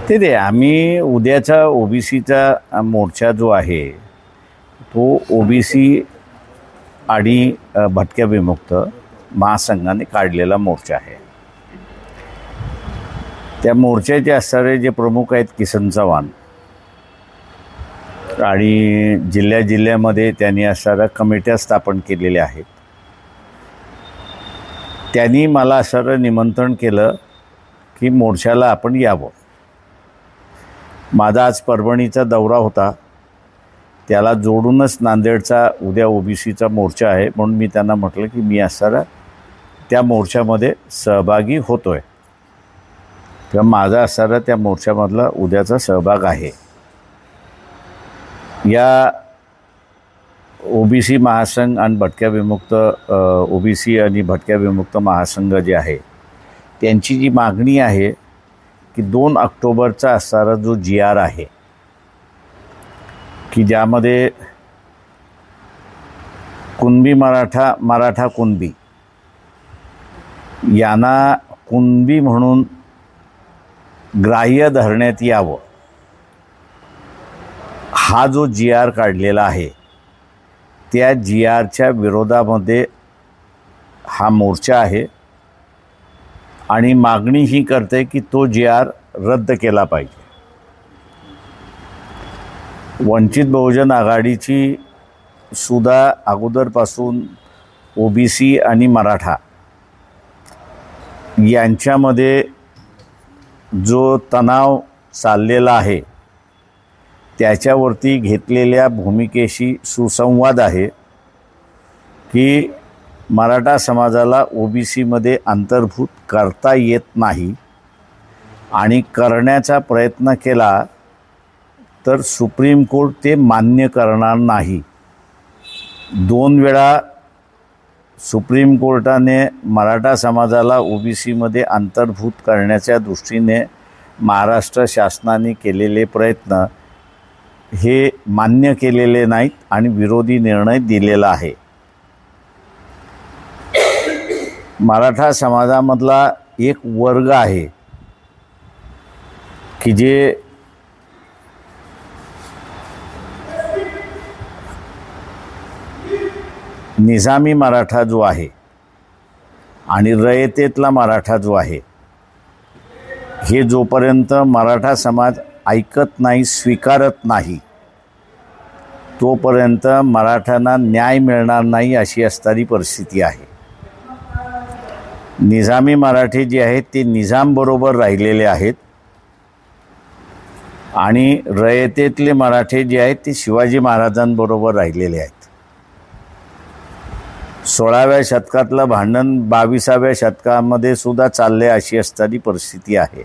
ते आम्ही उद्याचा ओबीसीचा मोर्चा जो आहे तो ओबीसी आणि भटक्या विमुक्त महासंघाने काढलेला मोर्चा आहे। त्या मोर्चाचे असणारे जे प्रमुख आहेत किसन चव्हाण आणि जिल्ह्यामध्ये त्यांनी असणाऱ्या कमिट्या स्थापन केलेल्या आहेत। त्यांनी मला असं निमंत्रण केलं की मोर्चाला आपण यावं। माझा आज परभणीचा दौरा होता, त्याला जोडूनच नांदेडचा उद्या ओबीसीचा मोर्चा आहे, म्हणून मी त्यांना म्हटलं की मी असणारा त्या मोर्चामध्ये सहभागी होतोय किंवा माझा असणारा त्या मोर्चामधला उद्याचा सहभाग आहे। या ओबीसी महासंघ आणि भटक्या विमुक्त ओबीसी आणि भटक्या विमुक्त महासंघ जे आहे त्यांची जी मागणी आहे की 2 ऑक्टोबरचा असणारा जो GR आहे की ज्यामध्ये कुणबी मराठा कुणबी यांना कुणबी म्हणून ग्राह्य धरण्यात यावं, हा जो GR काढलेला आहे त्या GRच्या विरोधामध्ये हा मोर्चा आहे आणि मागणी ही करते की तो GR रद्द केला पाहिजे। वंचित बहुजन आघाडीची सुद्धा अगोदरपासून ओबीसी आणि मराठा यांच्यामध्ये जो तणाव चाललेला आहे त्याच्यावरती घेतलेल्या भूमिकेशी सुसंवाद आहे की मराठा समाजाला ओबीसीमध्ये अंतर्भूत करता येत नाही आणि करण्याचा प्रयत्न केला तर सुप्रीम कोर्ट ते मान्य करणार नाही। 2 वेळा सुप्रीम कोर्टाने मराठा समाजाला ओबीसीमध्ये अंतर्भूत करण्याच्या दृष्टीने महाराष्ट्र शासनाने केलेले प्रयत्न हे मान्य केलेले नाहीत आणि विरोधी निर्णय दिलेला आहे। मराठा समाजामधला एक वर्ग आहे की जे निजामी मराठा जो आहे आणि रयतेतला मराठा जो आहे, हे जोपर्यंत मराठा समाज ऐकत नाही, स्वीकारत नाही, तोपर्यंत मराठ्यांना न्याय मिळणार नाही अशी असणारी परिस्थिती आहे। निजामी मराठे जे आहेत ते निजामबरोबर राहिलेले आहेत आणि रयतेतले मराठे जे आहेत ते शिवाजी महाराजांबरोबर राहिलेले आहेत। 16व्या शतकातलं भांडण 22व्या शतकामध्ये सुद्धा चालले अशी असणारी परिस्थिती आहे।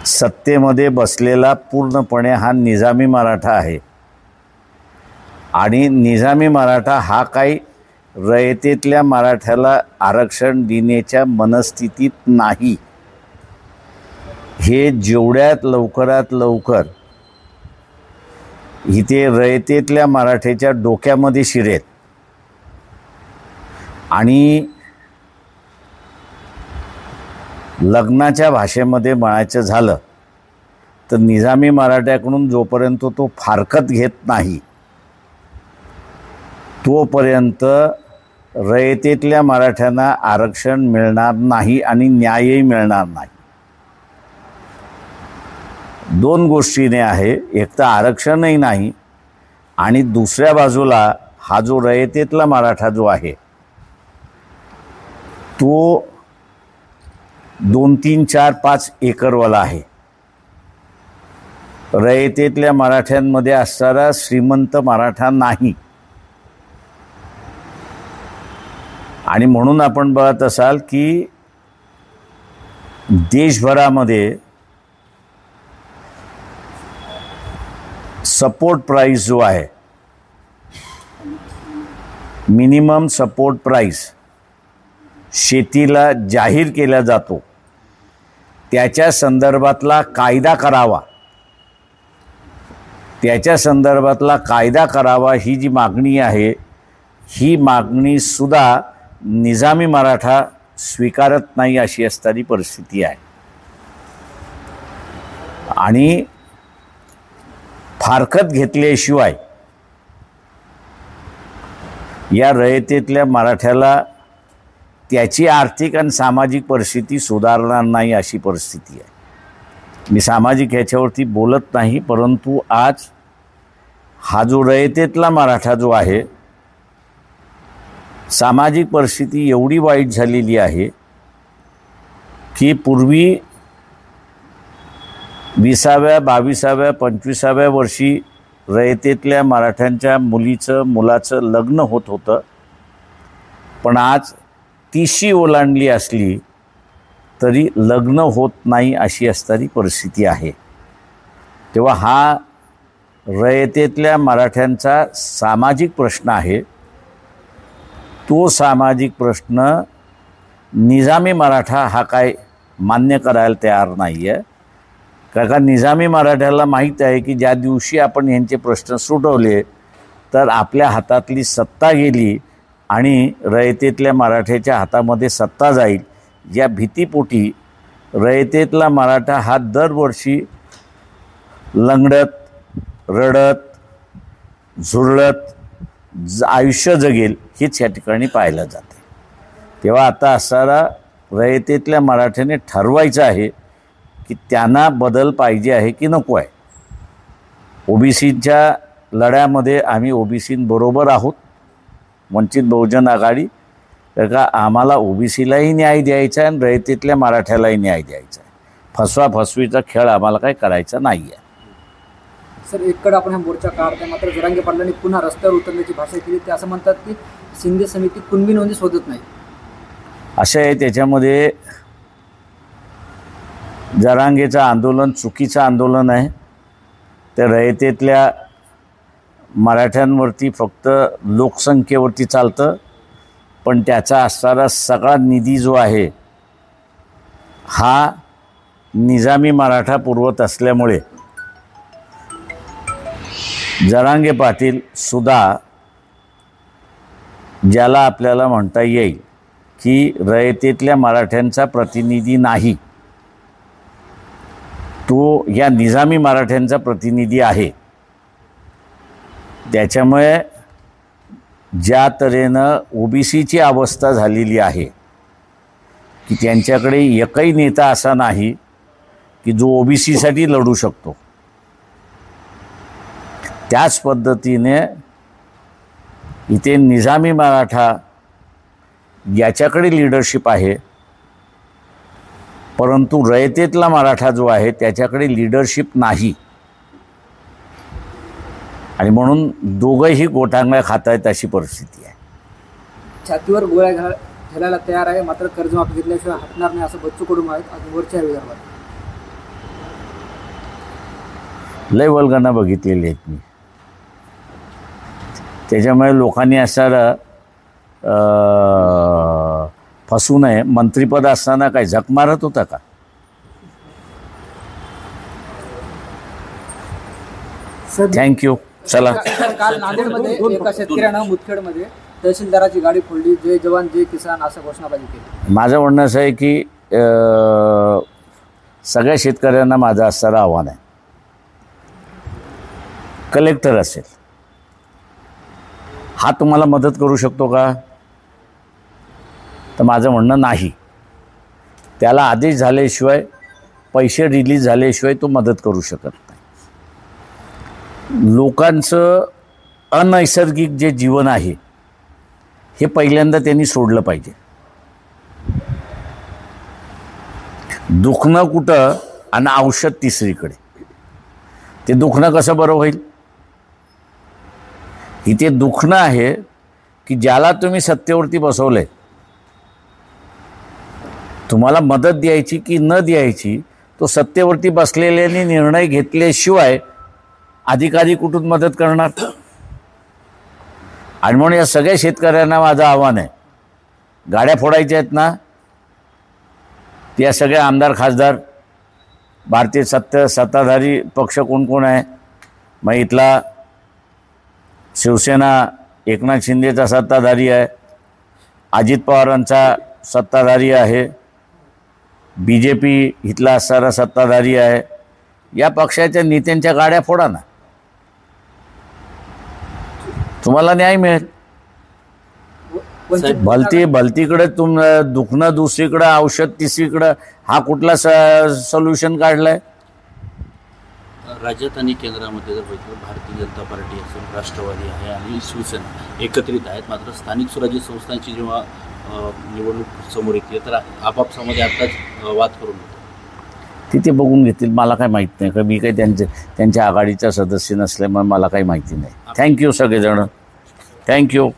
सत्तेमध्ये बसलेला पूर्णपणे हा निजामी मराठा आहे आणि निजामी मराठा हा काही रयतेतल्या मराठ्याला आरक्षण देण्याच्या मनस्थितीत नाही। हे जेवढ्यात लवकरात लवकर इथे रयतेतल्या मराठ्याच्या डोक्यामध्ये शिरेल आणि लग्नाच्या भाषेमध्ये म्हणायचं झालं तर निजामी मराठ्याकडून जोपर्यंत तो फारकत घेत नाही तोपर्यंत रयतेतल्या मराठ्यांना आरक्षण मिळणार नाही आणि न्यायही मिळणार नाही। 2 गोष्टीने आहे, एक तर आरक्षणही नाही आणि दुसऱ्या बाजूला हा जो रयतेतला मराठा जो आहे तो 2, 3, 4, 5 एकरवाला आहे। रयतेतल्या मराठ्यांमध्ये असणारा श्रीमंत मराठा नाही आणि म्हणून आपण बघत असाल की देशभरामध्ये सपोर्ट प्राइस जो आहे, मिनिमम सपोर्ट प्राइस शेतीला जाहीर केला जातो, त्याच्या संदर्भातला कायदा करावा, त्याच्या संदर्भातला कायदा करावा ही जी मागणी आहे ही मागणी सुद्धा निजामी मराठा स्वीकारत नाही अशी असणारी परिस्थिती आहे. आणि फारकत घेतल्याशिवाय या रयतेतल्या मराठ्याला त्याची आर्थिक आणि सामाजिक परिस्थिती सुधारणार नाही अशी परिस्थिती आहे. मी सामाजिक ह्याच्यावरती बोलत नाही, परंतु आज हा जो रयतेतला मराठा जो आहे, सामाजिक परिस्थिती एवढी वाईट झालेली आहे की पूर्वी 20व्या 22व्या 25व्या वर्षी रयतेतल्या मराठ्यांच्या मुलाचं लग्न होत होतं, पण आज 30शी ओलांडली असली तरी लग्न होत नाही अशी असणारी परिस्थिती आहे. तेव्हा हा रयतेतल्या मराठ्यांचा सामाजिक प्रश्न आहे. तो सामाजिक प्रश्न निजामी मराठा हा काय मान्य करायला तयार नाही आहे. कारण निजामी मराठ्याला माहीत आहे की ज्या दिवशी आपण यांचे प्रश्न सुटवले तर आपल्या हातातली सत्ता गेली आणि रयतेतल्या मराठ्याच्या हातामध्ये सत्ता जाईल. या भीतीपोटी रयतेतला मराठा हा दरवर्षी लंगडत, रडत, झुरळत आयुष्य जगेल हेच या ठिकाणी पाहायला जाते. तेव्हा आता असारा रयतेतल्या मराठ्याने ठरवायचं आहे की त्यांना बदल पाहिजे आहे की नको आहे. ओबीसीच्या लढ्यामध्ये आम्ही ओबीसींबरोबर आहोत, वंचित बहुजन आघाडी. तर का आम्हाला ओबीसीलाही न्याय द्यायचा आहे आणि रयतेतल्या मराठ्यालाही न्याय द्यायचा आहे. फसवाफसवीचा खेळ आम्हाला काही करायचा नाही आहे. सर, एककडे आपण हा मोर्चा काढतो, मात्र जरांगे पाटलांनी पुन्हा रस्त्यावर उतरण्याची भाषा केली. ते असं म्हणतात की शिंदे समिती कुणबी नोंदी शोधत नाही. असं आहे, त्याच्यामध्ये जरांगेचं आंदोलन चुकीचं आंदोलन आहे. ते रयतेतल्या मराठ्यांवरती फक्त लोकसंख्येवरती चालतं, पण त्याचा असणारा सगळा निधी जो आहे हा निजामी मराठा पुरवत असल्यामुळे जरांगे पाटील सुद्धा ज्याला आपल्याला म्हणता येईल की रयतेतल्या मराठ्यांचा प्रतिनिधी नाही, तो या निजामी मराठ्यांचा प्रतिनिधी आहे. त्याच्यामुळे ज्या तऱ्हेनं ओबीसीची अवस्था झालेली आहे की त्यांच्याकडे एकही नेता असा नाही की जो ओबीसीसाठी लढू शकतो, त्याच पद्धतीने इथे निजामी मराठा याच्याकडे लीडरशिप आहे, परंतु रयतेतला मराठा जो आहे त्याच्याकडे लीडरशिप नाही. आणि म्हणून दोघंही गोटांगळ्या खात आहेत अशी परिस्थिती आहे. छातीवर गोळ्या घालायला तयार आहे, मात्र कर्जमाफी घेतल्याशिवाय हटणार नाही असं बच्चू कडू आहेत वरच्या विदर्भात. लय वल्गना बघितलेली आहेत मी. त्याच्यामुळे लोकांनी असा फसू नये. मंत्रिपद असताना काय झक मारत होता का? थँक्यू. चला. काल नांदेडमध्ये एका शेतकऱ्यानं मुदखेडमध्ये तहसीलदाराची गाडी फोडली. जय जवान जय किसान असं घोषणाबाजी केली. माझं म्हणणं असं आहे की सगळ्या शेतकऱ्यांना माझं असणारं आव्हान आहे. कलेक्टर असेल, हा तुम्हाला मदत करू शकतो का? तर माझं म्हणणं नाही. त्याला आदेश झाल्याशिवाय, पैसे रिलीज झाल्याशिवाय तो मदत करू शकत नाही. लोकांचं अनैसर्गिक जे जीवन आहे हे पहिल्यांदा त्यांनी सोडलं पाहिजे. दुखणं कुठं आणि औषध तिसरीकडे. ते दुखणं कसं बरं होईल? इथे दुखणं आहे की ज्याला तुम्ही सत्तेवरती बसवलंय, तुम्हाला मदत द्यायची की न द्यायची तो सत्तेवरती बसलेल्याने निर्णय घेतल्याशिवाय अधिकारी कुठून मदत करणार? आणि म्हणून या सगळ्या शेतकऱ्यांना माझं आव्हान आहे, गाड्या फोडायच्या आहेत ना, त्या सगळ्या आमदार खासदार भारतीय सत्ताधारी पक्ष कोण कोण आहे? मग इथला शिवसेना एकनाथ शिंदेचा सत्ताधारी आहे, अजित पवारांचा सत्ताधारी आहे, BJP इथला असणारा सत्ताधारी आहे, या पक्षाच्या नेत्यांच्या गाड्या फोडा ना, तुम्हाला न्याय मिळेल. भलतीकडे दुखणं दुसरीकडं, औषध तिसरीकडं, हा कुठला सोल्युशन काढलाय? राज्यात आणि केंद्रामध्ये जर बघितलं, भारतीय जनता पार्टी असेल, राष्ट्रवादी आहे आणि शिवसेना एकत्रित आहेत. मात्र स्थानिक स्वराज्य संस्थांची जेव्हा निवडणूक समोर येते तर आपापसामध्ये आत्ताच वाद करून होतो. तिथे बघून घेतील, मला काय माहीत नाही, का मी काही त्यांच्या आघाडीचा सदस्य नसल्यामुळे मला काही माहिती नाही. थँक्यू सगळेजण, थँक्यू.